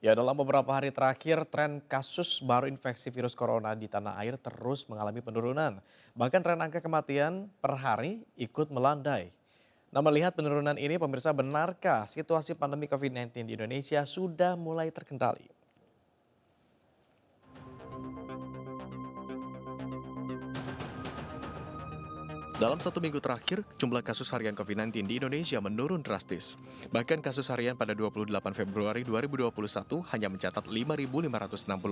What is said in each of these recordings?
Ya, dalam beberapa hari terakhir, tren kasus baru infeksi virus corona di tanah air terus mengalami penurunan. Bahkan tren angka kematian per hari ikut melandai. Nah, melihat penurunan ini, pemirsa, benarkah situasi pandemi COVID-19 di Indonesia sudah mulai terkendali? Dalam satu minggu terakhir, jumlah kasus harian COVID-19 di Indonesia menurun drastis. Bahkan kasus harian pada 28 Februari 2021 hanya mencatat 5.560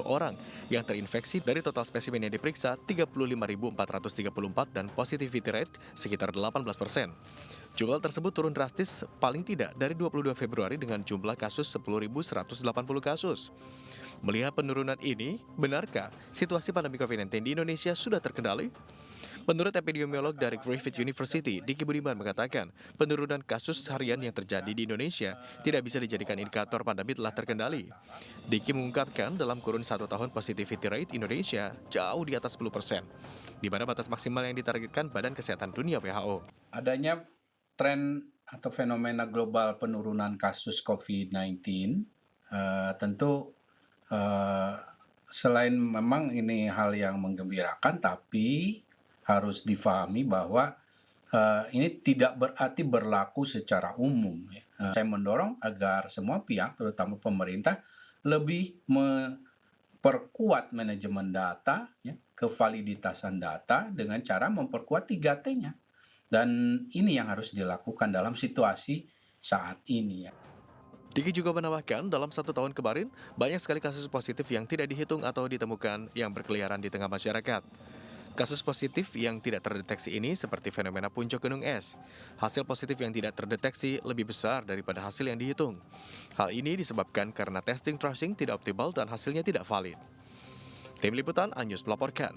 orang yang terinfeksi dari total spesimen yang diperiksa 35.434 dan positivity rate sekitar 18%. Jumlah tersebut turun drastis paling tidak dari 22 Februari dengan jumlah kasus 10.180 kasus. Melihat penurunan ini, benarkah situasi pandemi COVID-19 di Indonesia sudah terkendali? Menurut epidemiolog dari Griffith University, Diki Budiman mengatakan, penurunan kasus harian yang terjadi di Indonesia tidak bisa dijadikan indikator pandemi telah terkendali. Diki mengungkapkan dalam kurun 1 tahun positivity rate Indonesia jauh di atas 10%, di mana batas maksimal yang ditargetkan Badan Kesehatan Dunia WHO. Adanya tren atau fenomena global penurunan kasus COVID-19 tentu eh, selain memang ini hal yang menggembirakan, tapi harus difahami bahwa ini tidak berarti berlaku secara umum. Saya mendorong agar semua pihak, terutama pemerintah, lebih memperkuat manajemen data, ya, kevaliditasan data dengan cara memperkuat 3T-nya. Dan ini yang harus dilakukan dalam situasi saat ini, ya. Diki juga menambahkan, dalam 1 tahun kemarin, banyak sekali kasus positif yang tidak dihitung atau ditemukan yang berkeliaran di tengah masyarakat. Kasus positif yang tidak terdeteksi ini seperti fenomena puncak gunung es. Hasil positif yang tidak terdeteksi lebih besar daripada hasil yang dihitung. Hal ini disebabkan karena testing tracing tidak optimal dan hasilnya tidak valid. Tim Liputan Anyus melaporkan.